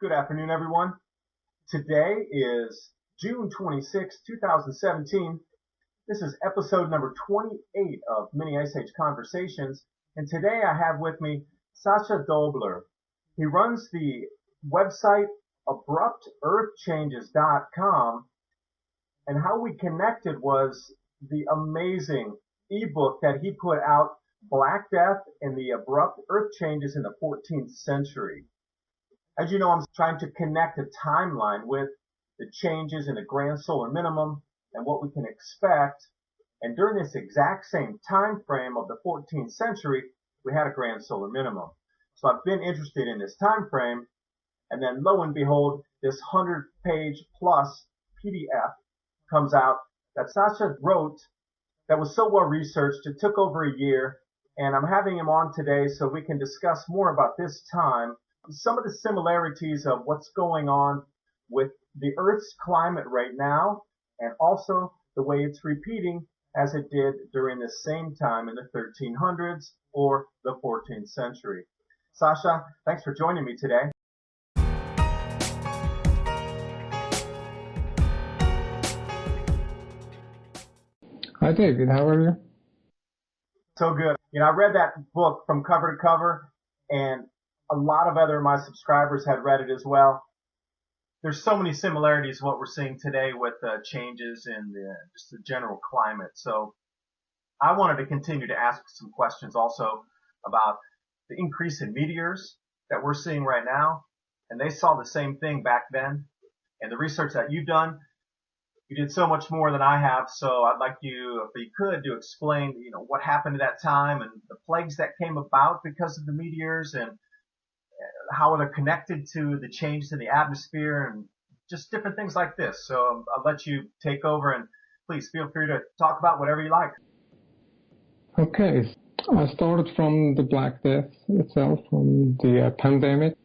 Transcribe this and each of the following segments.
Good afternoon, everyone. Today is June 26, 2017. This is episode number 28 of Mini Ice Age Conversations. And today I have with me Sacha Dobler. He runs the website abruptearthchanges.com. And how we connected was the amazing ebook that he put out, Black Death and the Abrupt Earth Changes in the 14th Century. As you know, I'm trying to connect a timeline with the changes in the grand solar minimum and what we can expect. And during this exact same time frame of the 14th century, we had a grand solar minimum. So I've been interested in this time frame, and then lo and behold, this 100-page plus PDF comes out that Sacha wrote that was so well researched. It took over a year, and I'm having him on today so we can discuss more about this time, some of the similarities of what's going on with the Earth's climate right now, and also the way it's repeating as it did during the same time in the 1300s or the 14th century. Sacha, thanks for joining me today. Hi, David. How are you? So good. I read that book from cover to cover, and a lot of other of my subscribers had read it as well. There's so many similarities to what we're seeing today with changes in just the general climate. So I wanted to continue to ask some questions also about the increase in meteors that we're seeing right now. And they saw the same thing back then. And the research that you've done, you did so much more than I have. So I'd like you, if you could, to explain, what happened at that time and the plagues that came about because of the meteors, and how they're connected to the changes in the atmosphere and just different things like this. So I'll let you take over, and please feel free to talk about whatever you like. Okay. I started from the Black Death itself, from the pandemic,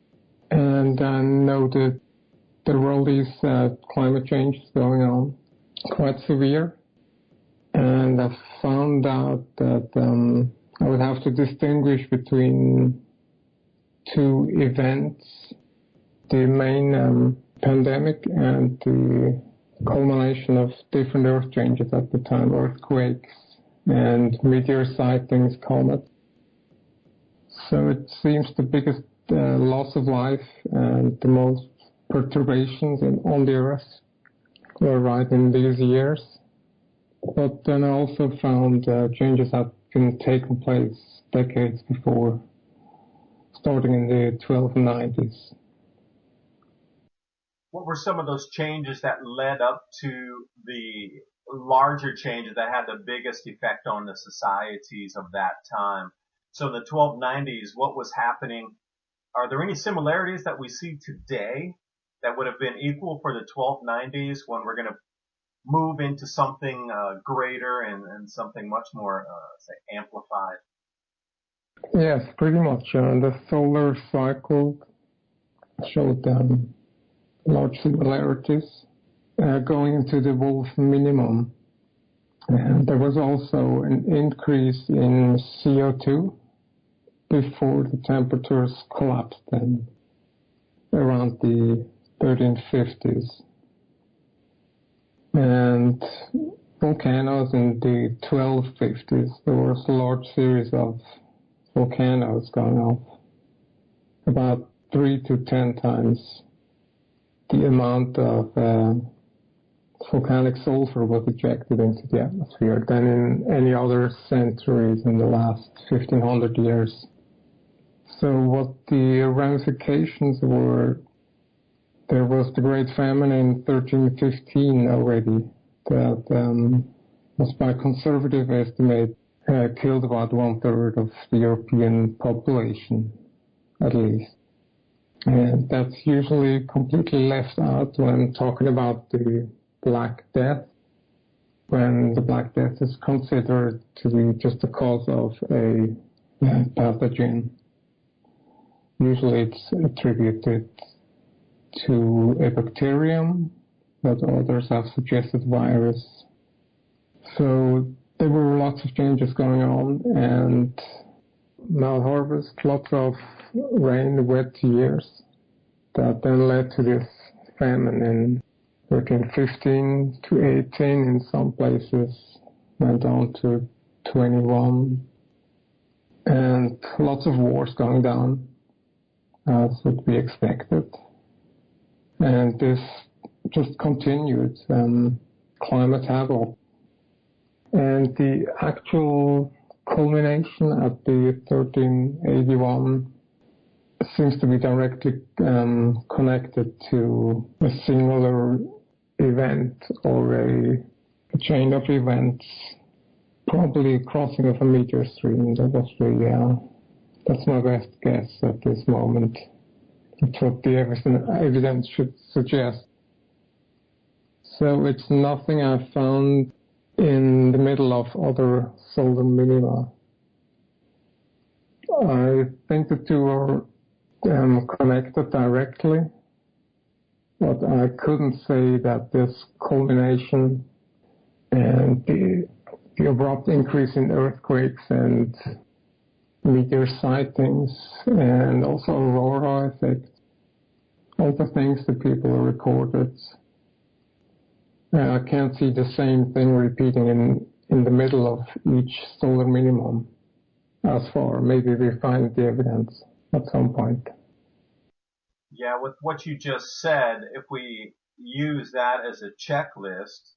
and I noted there were all these climate changes going on, quite severe. And I found out that I would have to distinguish between two events, the main pandemic and the culmination of different earth changes at the time, earthquakes and meteor sightings, comets. So it seems the biggest loss of life and the most perturbations on the earth were right in these years. But then I also found changes had been taking place decades before, starting in the 1290s. What were some of those changes that led up to the larger changes that had the biggest effect on the societies of that time? So in the 1290s, what was happening? Are there any similarities that we see today that would have been equal for the 1290s when we're going to move into something greater and something much more, say, amplified? Yes, pretty much. The solar cycle showed large similarities going into the Wolf minimum. And there was also an increase in CO2 before the temperatures collapsed then, around the 1350s. And volcanoes in the 1250s, there was a large series of volcanoes going off, about 3 to 10 times the amount of volcanic sulfur was ejected into the atmosphere than in any other centuries in the last 1500 years. So what the ramifications were, there was the Great Famine in 1315 already that was, by conservative estimate, killed about 1/3 of the European population, at least. And that's usually completely left out when talking about the Black Death, when the Black Death is considered to be just the cause of a pathogen. Usually it's attributed to a bacterium, but others have suggested virus. So there were lots of changes going on, and malharvest, lots of rain, wet years, that then led to this famine in 1315 to 18 in some places, went on to 21, and lots of wars going down, as would be expected. And this just continued, climate havoc. And the actual culmination at the 1381 seems to be directly connected to a singular event or a chain of events, probably crossing of a meteor stream. That's my best guess at this moment. It's what the evidence should suggest. So it's nothing I found in the middle of other solar minima. I think the two are connected directly, but I couldn't say that this culmination and the abrupt increase in earthquakes and meteor sightings and also aurora effect, all the things that people recorded, I can't see the same thing repeating in the middle of each solar minimum as far. Maybe we find the evidence at some point. Yeah, with what you just said, if we use that as a checklist,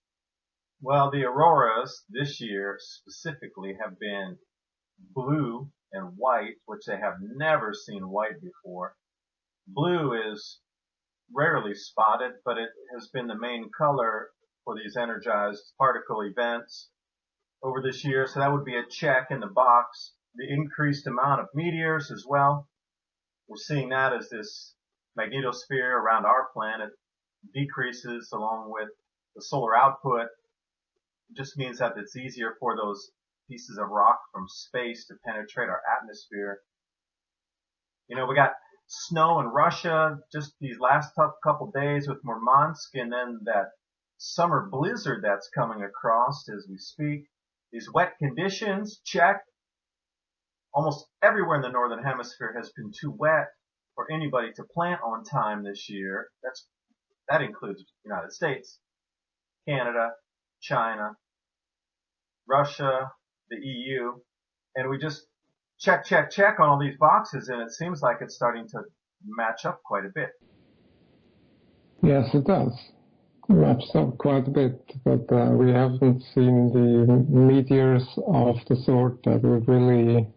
well, the auroras this year specifically have been blue and white, which they have never seen white before. Blue is rarely spotted, but it has been the main color for these energized particle events over this year. So that would be a check in the box. The increased amount of meteors as well. We're seeing that as this magnetosphere around our planet decreases along with the solar output. It just means that it's easier for those pieces of rock from space to penetrate our atmosphere. You know, we got snow in Russia just these last couple days with Murmansk, and then that summer blizzard that's coming across as we speak. These wet conditions, check. Almost everywhere in the northern hemisphere has been too wet for anybody to plant on time this year. That includes the United States, Canada, China, Russia, the EU, and we just check on all these boxes, and it seems like it's starting to match up quite a bit. Yes, it does. Matches up quite a bit, but we haven't seen the meteors of the sort that would really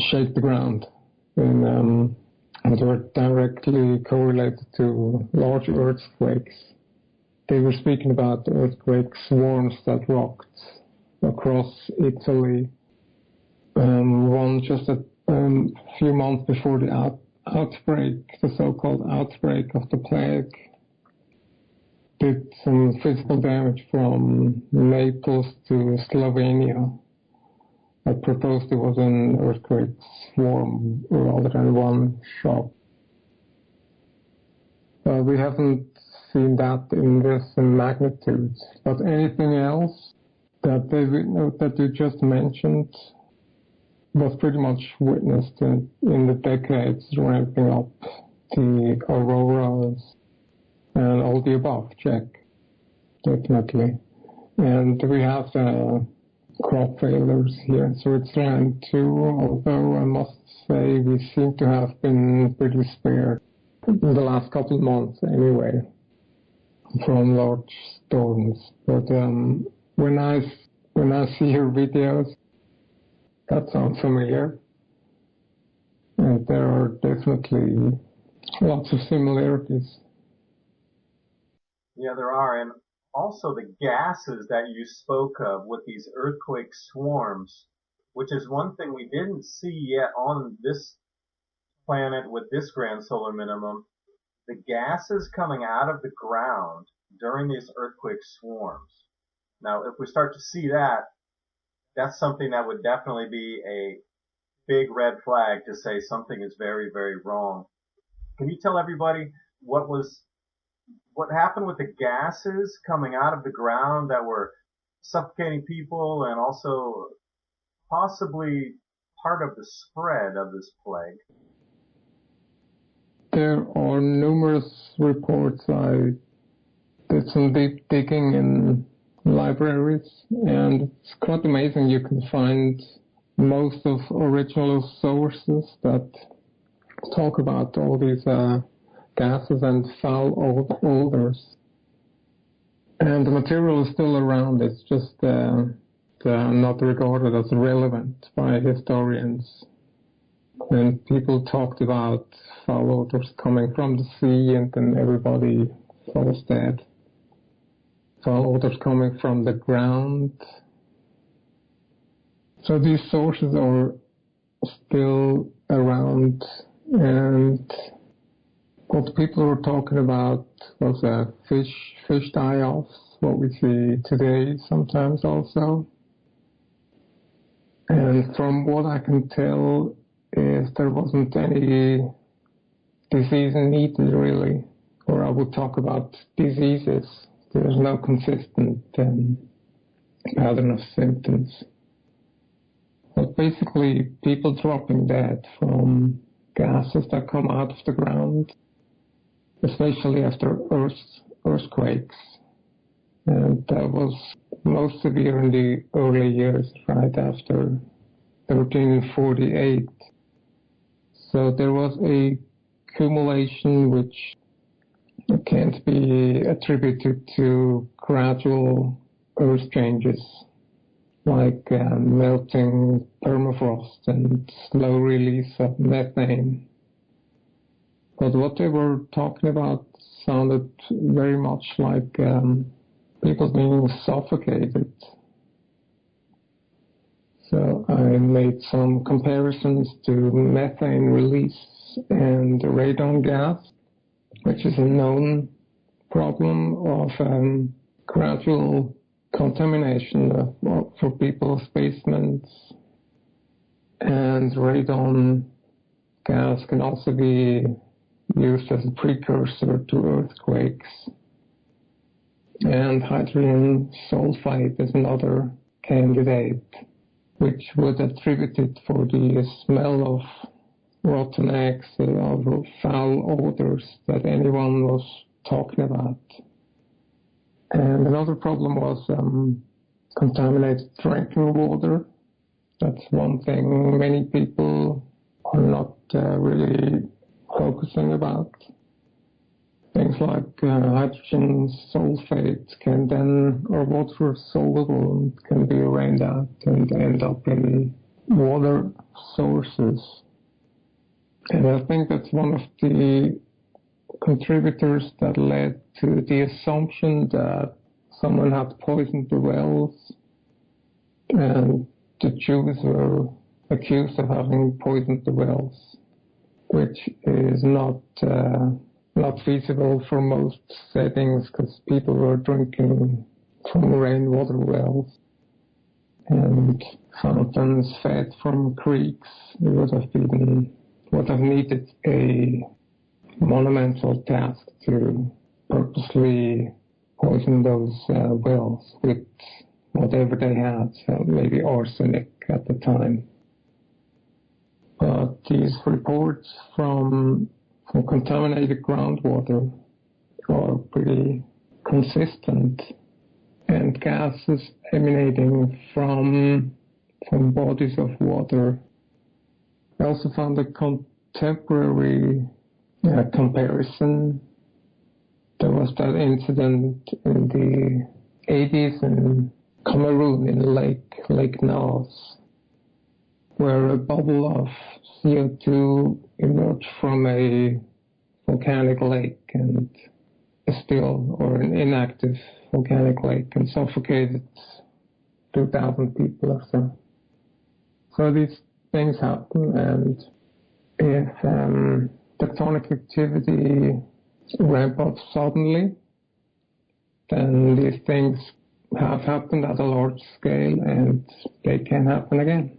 shake the ground and were directly correlated to large earthquakes. They were speaking about earthquake swarms that rocked across Italy. One just a few months before the outbreak, the so-called outbreak of the plague, did some physical damage from Naples to Slovenia. I proposed it was an earthquake swarm rather than one shock. We haven't seen that in this magnitudes, but anything else that you just mentioned was pretty much witnessed in the decades ramping up the auroras and all the above, check, definitely. And we have crop failures here in Switzerland too, although I must say we seem to have been pretty spared in the last couple of months anyway from large storms. But when I see your videos, that sounds familiar. And there are definitely lots of similarities. Yeah, there are. And also the gases that you spoke of with these earthquake swarms, which is one thing we didn't see yet on this planet with this grand solar minimum. The gases coming out of the ground during these earthquake swarms. Now, if we start to see that, that's something that would definitely be a big red flag to say something is very, very wrong. Can you tell everybody what happened with the gases coming out of the ground that were suffocating people and also possibly part of the spread of this plague? There are numerous reports. I did some deep digging in libraries, and it's quite amazing. You can find most of original sources that talk about all these gases and foul odors. And the material is still around. It's just not regarded as relevant by historians. And people talked about foul odors coming from the sea, and then everybody falls dead. Foul odors coming from the ground. So these sources are still around, and what people were talking about was fish die-offs, what we see today sometimes also. And from what I can tell is there wasn't any disease needed really, or I would talk about diseases. There's no consistent pattern of symptoms. But basically people dropping dead from gases that come out of the ground, especially after earthquakes. And that was most severe in the early years, right after 1348. So there was a accumulation which can't be attributed to gradual earth changes, like melting permafrost and slow release of methane. But what they were talking about sounded very much like people being suffocated. So I made some comparisons to methane release and radon gas, which is a known problem of gradual contamination for people's basements. And radon gas can also be used as a precursor to earthquakes. And hydrogen sulfide is another candidate, which would attribute it for the smell of rotten eggs or foul odors that anyone was talking about. And another problem was contaminated drinking water. That's one thing many people are not really focusing about. Things like hydrogen sulfate can then, or water soluble, can be rained out and end up in water sources. And I think that's one of the contributors that led to the assumption that someone had poisoned the wells, and the Jews were accused of having poisoned the wells, which is not feasible for most settings because people were drinking from rainwater wells and fountains fed from creeks. It would have needed a monumental task to purposely poison those wells with whatever they had, so maybe arsenic at the time. But these reports from contaminated groundwater are pretty consistent, and gases emanating from bodies of water. I also found a contemporary comparison. There was that incident in the 80s in Cameroon in Lake Nile, where a bubble of CO2 emerged from a volcanic lake and an inactive volcanic lake and suffocated 2,000 people or so. So these things happen, and if tectonic activity ramp up suddenly, then these things have happened at a large scale and they can happen again.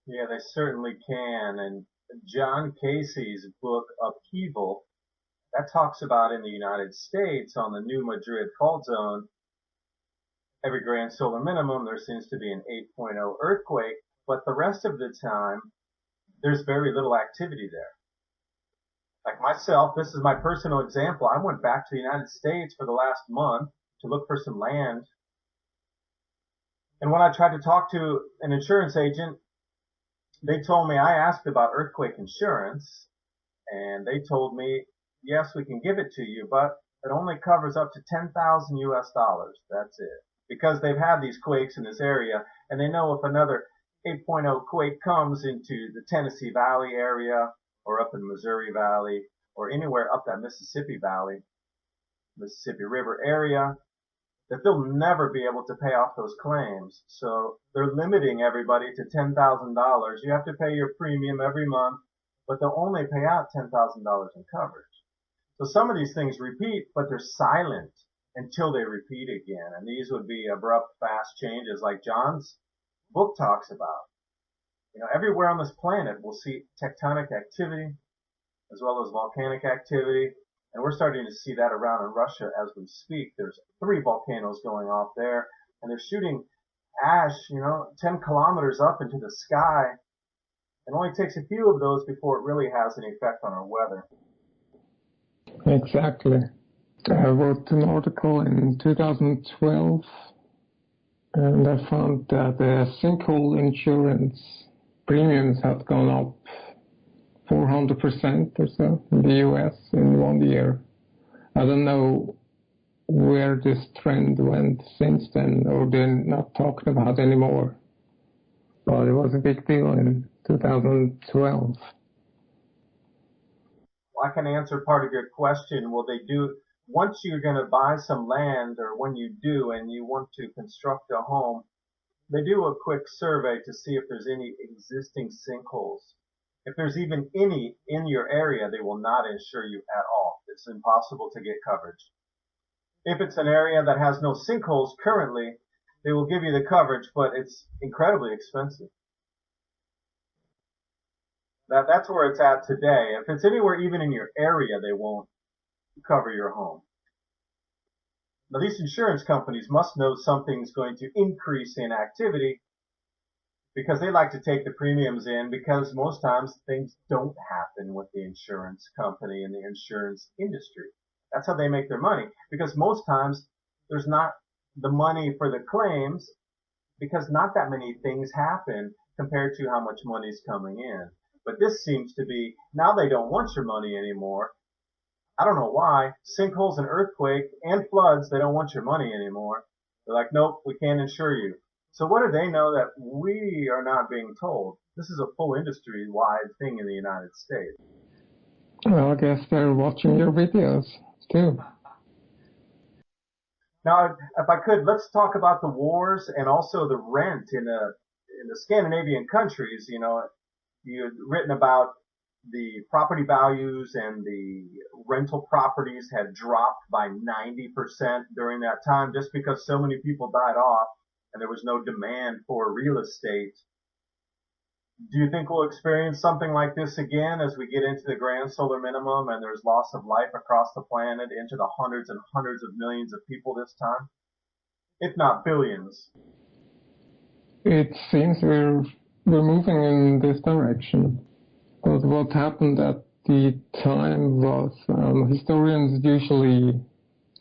Yeah, they certainly can. And John Casey's book, Upheaval, that talks about in the United States on the New Madrid fault zone, every grand solar minimum, there seems to be an 8.0 earthquake, but the rest of the time, there's very little activity there. Like myself, this is my personal example. I went back to the United States for the last month to look for some land. And when I tried to talk to an insurance agent, they told me, I asked about earthquake insurance, and they told me, yes, we can give it to you, but it only covers up to 10,000 US dollars. That's it. Because they've had these quakes in this area, and they know if another 8.0 quake comes into the Tennessee Valley area, or up in Missouri Valley, or anywhere up that Mississippi Valley, Mississippi River area, that they'll never be able to pay off those claims. So they're limiting everybody to $10,000. You have to pay your premium every month, but they'll only pay out $10,000 in coverage. So some of these things repeat, but they're silent until they repeat again. And these would be abrupt, fast changes like John's book talks about. Everywhere on this planet we'll see tectonic activity as well as volcanic activity. And we're starting to see that around in Russia as we speak. There's 3 volcanoes going off there, and they're shooting ash, 10 kilometers up into the sky. It only takes a few of those before it really has an effect on our weather. Exactly. I wrote an article in 2012, and I found that the sinkhole insurance premiums have gone up 400% or so in the US in 1 year. I don't know where this trend went since then, or they're not talking about it anymore. But it was a big deal in 2012. Well, I can answer part of your question. Will they do, once you're going to buy some land, or when you do and you want to construct a home, they do a quick survey to see if there's any existing sinkholes. If there's even any in your area, they will not insure you at all. It's impossible to get coverage. If it's an area that has no sinkholes currently, they will give you the coverage, but it's incredibly expensive. That's where it's at today. If it's anywhere even in your area, they won't cover your home. Now, these insurance companies must know something's going to increase in activity, because they like to take the premiums in, because most times things don't happen with the insurance company and the insurance industry. That's how they make their money, because most times there's not the money for the claims, because not that many things happen compared to how much money's coming in. But this seems to be, now they don't want your money anymore. I don't know why. Sinkholes and earthquake and floods, they don't want your money anymore. They're like, nope, we can't insure you. So what do they know that we are not being told? This is a full industry-wide thing in the United States. Well, I guess they're watching your videos too. Now, if I could, let's talk about the wars and also the rent in the Scandinavian countries. You'd written about the property values, and the rental properties had dropped by 90% during that time, just because so many people died off and there was no demand for real estate. Do you think we'll experience something like this again as we get into the grand solar minimum and there's loss of life across the planet into the hundreds and hundreds of millions of people this time, if not billions? It seems we're moving in this direction. But what happened at the time was, historians usually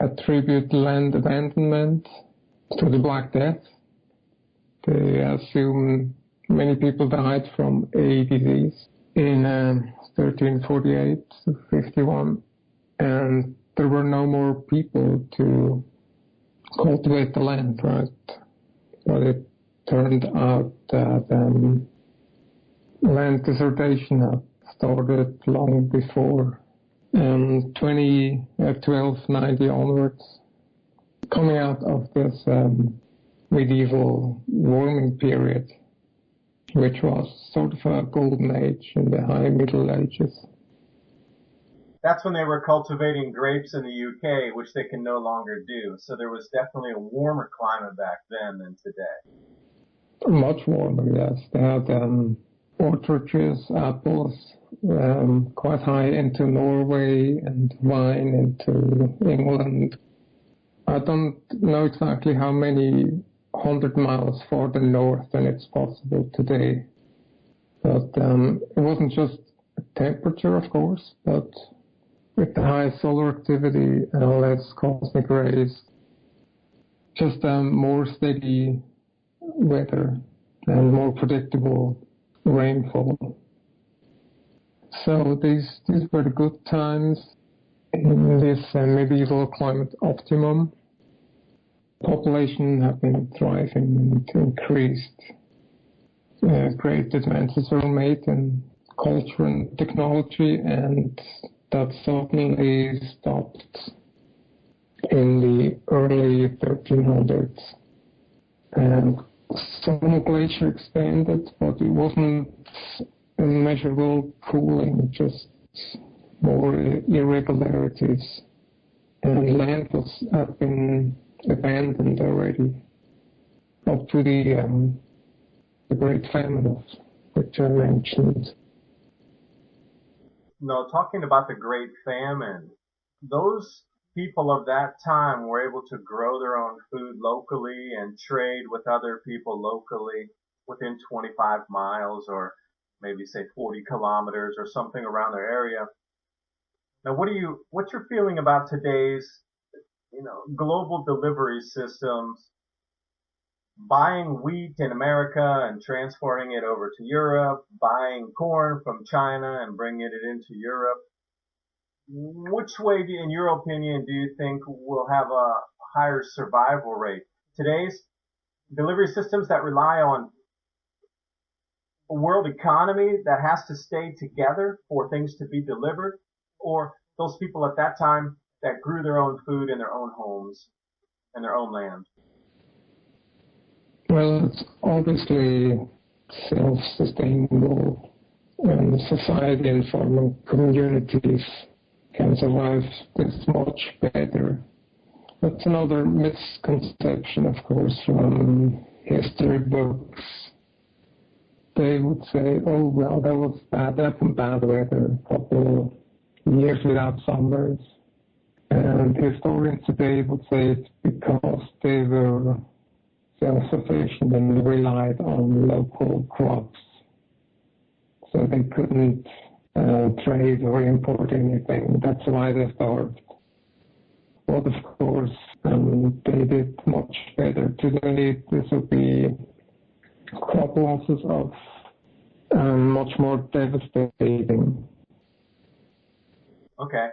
attribute land abandonment to the Black Death. They assume many people died from a disease in 1348 to 51, and there were no more people to cultivate the land, right? But it turned out that land dissertation had started long before, 1290 onwards, coming out of this medieval warming period, which was sort of a golden age in the high Middle Ages. That's when they were cultivating grapes in the UK, which they can no longer do. So there was definitely a warmer climate back then than today. Much warmer, yes. They had orchards, apples, quite high into Norway, and wine into England. I don't know exactly how many 100 miles farther north than it's possible today. But it wasn't just temperature, of course, but with the high solar activity and less cosmic rays, just more steady weather and more predictable rainfall. So these were the good times in this medieval climate optimum. Population have been thriving and increased. Great advances were made in culture and technology, and that suddenly stopped in the early 1300s. And some glacier expanded, but it wasn't immeasurable cooling, just more irregularities. And land had been abandoned already up to the Great Famine, which I mentioned. No, talking about the Great Famine, those people of that time were able to grow their own food locally and trade with other people locally within 25 miles or maybe say 40 kilometers or something around their area. Now, what's your feeling about today's, global delivery systems, buying wheat in America and transporting it over to Europe, buying corn from China and bringing it into Europe? Which way, in your opinion, do you think will have a higher survival rate? Today's delivery systems that rely on a world economy that has to stay together for things to be delivered, or those people at that time that grew their own food in their own homes and their own land? Well, it's obviously self-sustainable, and society and farming communities can survive this much better. That's another misconception, of course, from history books. They would say, oh, well, that was bad weather, a couple years without summers. And historians today would say it's because they were self-sufficient and relied on local crops. So they couldn't trade or import anything. That's why they starved. But of course, they did much better. Today, this would be crop losses of much more devastating. Okay.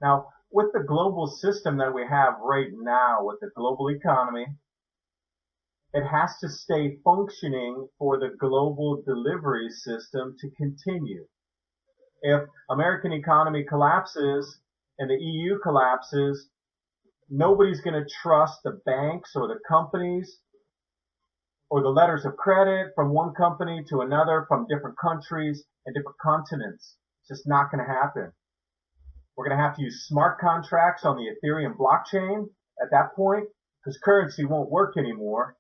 Now, with the global system that we have right now, with the global economy, it has to stay functioning for the global delivery system to continue. If American economy collapses and the EU collapses, nobody's going to trust the banks or the companies or the letters of credit from one company to another from different countries and different continents. It's just not going to happen. We're going to have to use smart contracts on the Ethereum blockchain at that point because currency won't work anymore.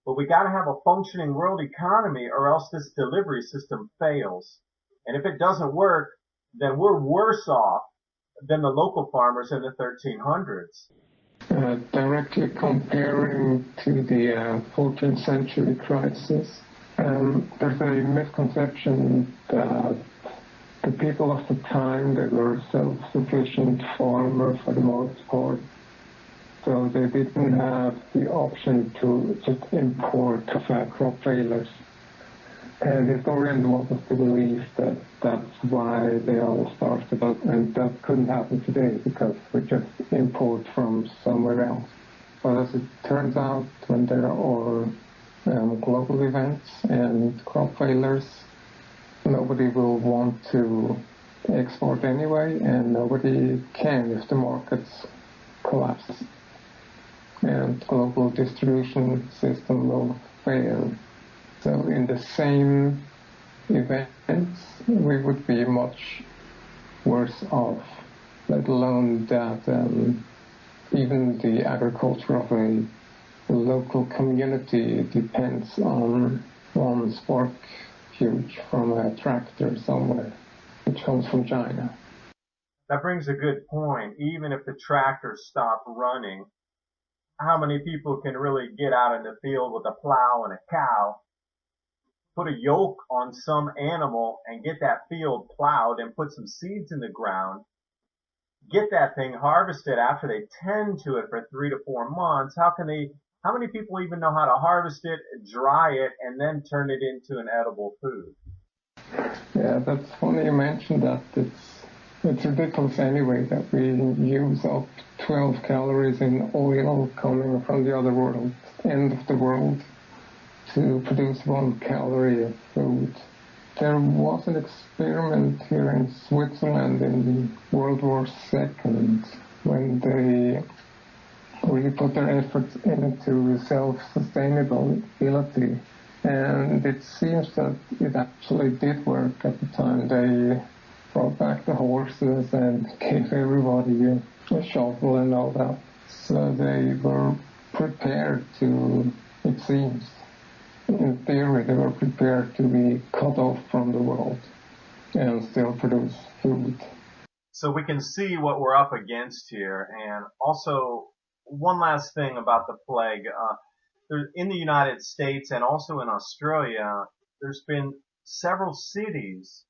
But we got to have a functioning world economy or else this delivery system fails. And if it doesn't work, then we're worse off than the local farmers in the 1300s. Directly comparing to the 14th century crisis, there's a misconception that the people of the time, they were self-sufficient farmers for the most part. So they didn't have the option to just import crop failures. And historians want us to believe that that's why they all started up, and that couldn't happen today because we just import from somewhere else. But as it turns out, when there are global events and crop failures, nobody will want to export anyway, and nobody can if the markets collapse. And global distribution system will fail. So in the same events, we would be much worse off, let alone that even the agriculture of a local community depends on one spark huge from a tractor somewhere, which comes from China. That brings a good point. Even if the tractors stop running, how many people can really get out in the field with a plow and a cow put a yoke on some animal and get that field plowed and put some seeds in the ground, get that thing harvested after they tend to it for 3 to 4 months. How many people even know how to harvest it, dry it, and then turn it into an edible food? Yeah, that's funny you mentioned that. It's ridiculous anyway that we use up 12 calories in oil coming from the other world, end of the world, to produce 1 calorie of food. There was an experiment here in Switzerland in World War II when they really put their efforts into self-sustainability. And it seems that it actually did work at the time. They brought back the horses and gave everybody a shovel and all that. So they were prepared to, it seems, in theory, they were prepared to be cut off from the world and still produce food. So we can see what we're up against here. And also, one last thing about the plague. In the United States and also in Australia, there's been several cities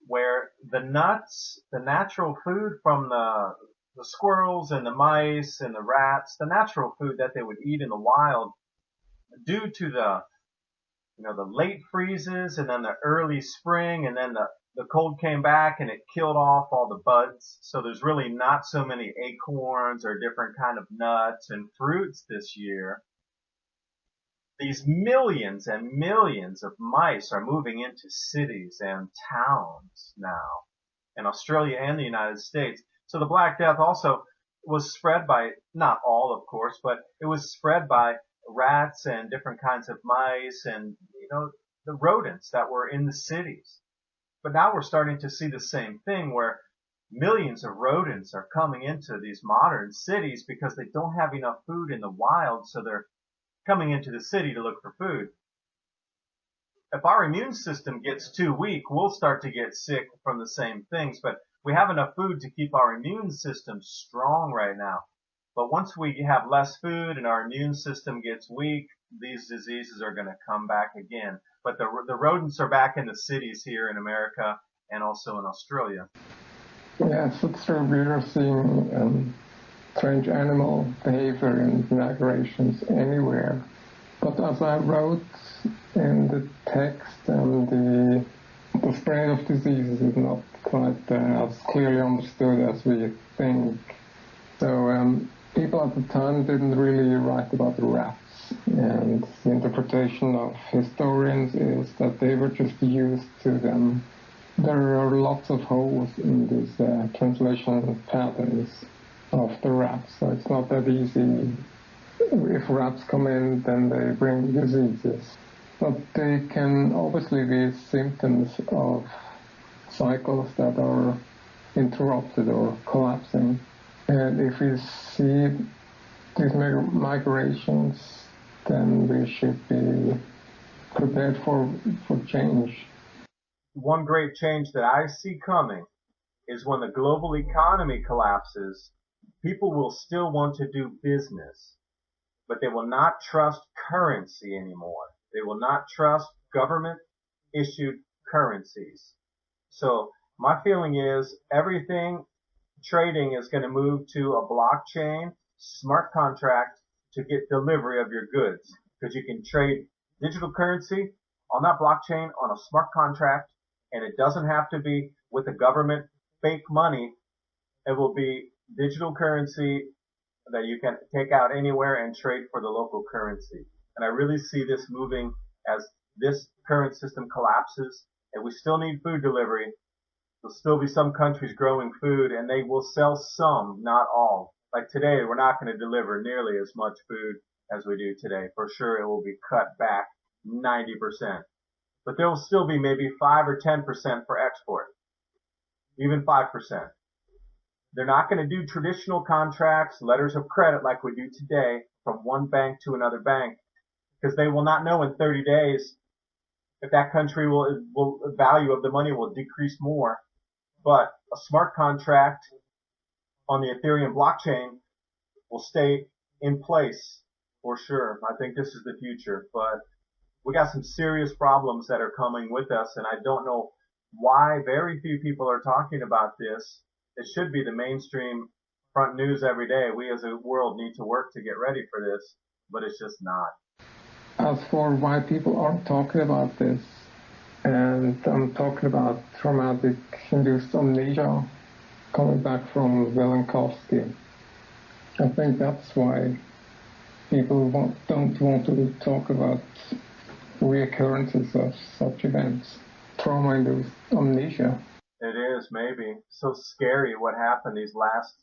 where the nuts, the natural food from the squirrels and the mice and the rats, the natural food that they would eat in the wild, due to the late freezes and then the early spring and then the cold came back and it killed off all the buds. So there's really not so many acorns or different kind of nuts and fruits this year. These millions and millions of mice are moving into cities and towns now in Australia and the United States. So the Black Death also was spread by, not all of course, but it was spread by rats and different kinds of mice and, the rodents that were in the cities. But now we're starting to see the same thing where millions of rodents are coming into these modern cities because they don't have enough food in the wild, so they're coming into the city to look for food. If our immune system gets too weak, we'll start to get sick from the same things, but we have enough food to keep our immune system strong right now. But once we have less food and our immune system gets weak, these diseases are going to come back again. But the rodents are back in the cities here in America and also in Australia. Yes, it's true. We are seeing strange animal behavior and migrations anywhere. But as I wrote in the text, the spread of diseases is not quite as clearly understood as we think. So people at the time didn't really write about the rats. And the interpretation of historians is that they were just used to them. There are lots of holes in these translation patterns of the rats, so it's not that easy. If rats come in, then they bring diseases. But they can obviously be symptoms of cycles that are interrupted or collapsing. And if we see these migrations, then we should be prepared for change. One great change that I see coming is when the global economy collapses, people will still want to do business, but they will not trust currency anymore. They will not trust government-issued currencies. So my feeling is everything trading is going to move to a blockchain smart contract to get delivery of your goods, because you can trade digital currency on that blockchain on a smart contract, and it doesn't have to be with the government fake money. It will be digital currency that you can take out anywhere and trade for the local currency. And I really see this moving as this current system collapses, and we still need food delivery. There'll still be some countries growing food, and they will sell some, not all. Like today, we're not going to deliver nearly as much food as we do today. For sure, it will be cut back 90%. But there will still be maybe 5 or 10% for export, even 5%. They're not going to do traditional contracts, letters of credit like we do today from one bank to another bank, because they will not know in 30 days if that country the value of the money will decrease more. But a smart contract on the Ethereum blockchain will stay in place for sure. I think this is the future. But we got some serious problems that are coming with us, and I don't know why very few people are talking about this. It should be the mainstream front news every day. We as a world need to work to get ready for this, but it's just not. As for why people aren't talking about this, and I'm talking about traumatic-induced amnesia coming back from Velikovsky. I think that's why people don't want to talk about reoccurrences of such events. Trauma-induced amnesia. It is, maybe. So scary what happened these last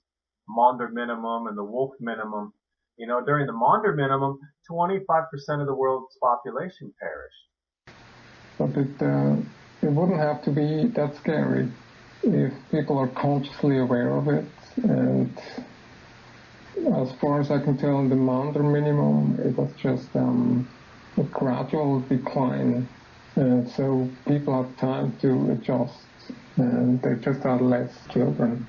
Maunder minimum and the Wolf minimum. You know, during the Maunder minimum, 25% of the world's population perished. But it wouldn't have to be that scary if people are consciously aware of it. And as far as I can tell, in the Maunder minimum, it was just a gradual decline. And so people had time to adjust, and they just had less children.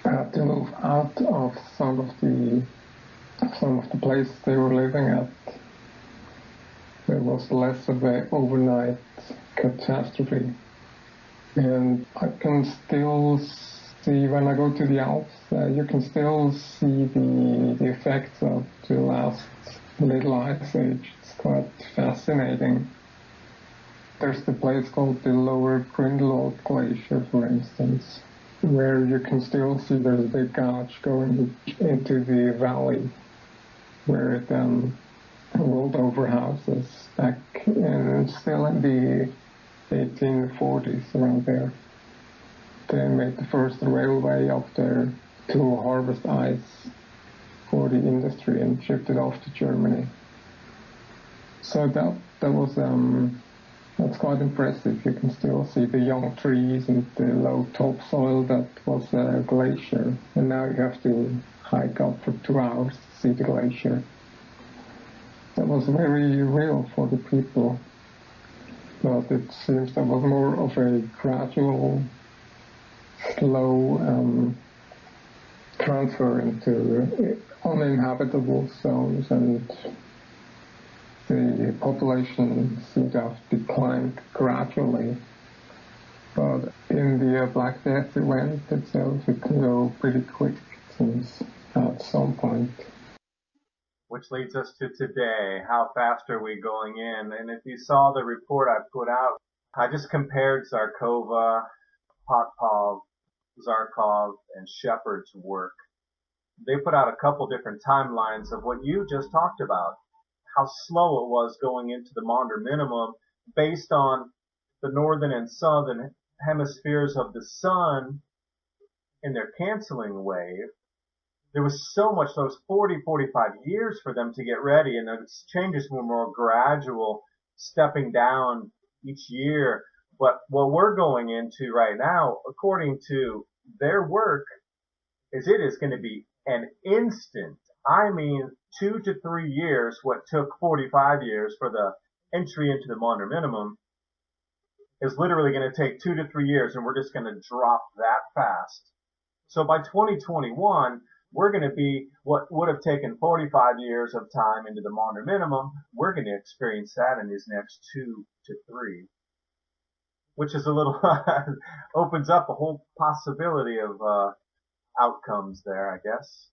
They had to move out of some of the places they were living at. There was less of an overnight catastrophe. And I can still see, when I go to the Alps, you can still see the effects of the last little ice age. It's quite fascinating. There's the place called the Lower Grindelwald Glacier, for instance, where you can still see there's a big gouge going into the valley where it rolled over houses back still in the 1840s, around there. They made the first railway up there to harvest ice for the industry and shipped it off to Germany. So that was that's quite impressive. You can still see the young trees and the low topsoil that was a glacier, and now you have to hike up for 2 hours to see the glacier. That was very real for the people, but it seems there was more of a gradual, slow transfer into uninhabitable zones, and the population seemed to have declined gradually. But in the Black Death event itself, it can go pretty quick, it seems, at some point. Which leads us to today. How fast are we going in? And if you saw the report I put out, I just compared Zarkova, Popov, Zarkov, and Shepard's work. They put out a couple different timelines of what you just talked about, how slow it was going into the Maunder minimum based on the northern and southern hemispheres of the sun in their canceling wave. There was so much, those 40, 45 years for them to get ready, and the changes were more gradual, stepping down each year. But what we're going into right now, according to their work, is it is going to be an instant. I mean, 2 to 3 years, what took 45 years for the entry into the Maunder minimum, is literally going to take 2 to 3 years, and we're just going to drop that fast. So by 2021, we're going to be what would have taken 45 years of time into the Maunder minimum. We're going to experience that in these next 2 to 3, which is a little opens up a whole possibility of outcomes there, I guess.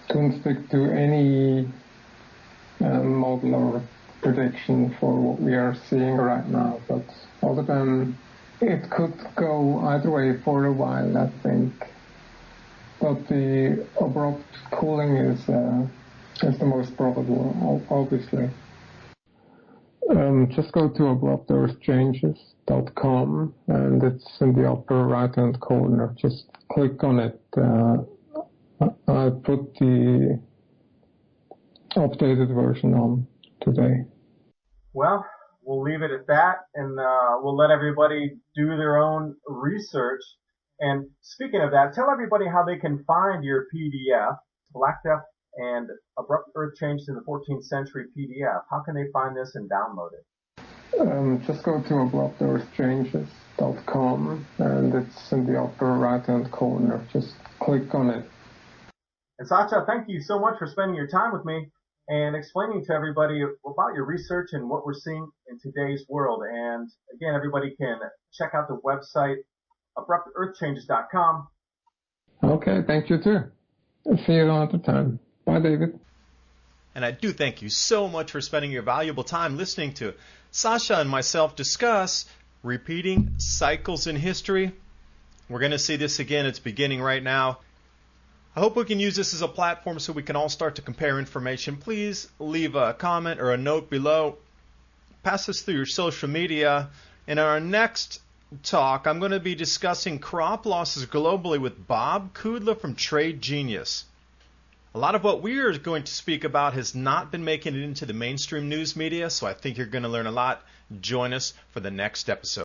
Couldn't stick to any model or prediction for what we are seeing right now, but other than it could go either way for a while, I think. But the abrupt cooling is the most probable, obviously. Just go to abruptearthchanges.com, and it's in the upper right-hand corner. Just click on it. I put the updated version on today. Well, we'll leave it at that, and we'll let everybody do their own research. And speaking of that, tell everybody how they can find your PDF, Black Death and Abrupt Earth Changes in the 14th Century PDF. How can they find this and download it? Just go to abruptearthchanges.com, and it's in the upper right-hand corner. Just click on it. And Sacha, thank you so much for spending your time with me. and explaining to everybody about your research and what we're seeing in today's world. And again, everybody can check out the website, abruptearthchanges.com. Okay, thank you too. See you another time. Bye, David. And I do thank you so much for spending your valuable time listening to Sacha and myself discuss repeating cycles in history. We're going to see this again. It's beginning right now. I hope we can use this as a platform so we can all start to compare information. Please leave a comment or a note below. Pass this through your social media. In our next talk, I'm going to be discussing crop losses globally with Bob Kudla from Trade Genius. A lot of what we are going to speak about has not been making it into the mainstream news media, so I think you're going to learn a lot. Join us for the next episode.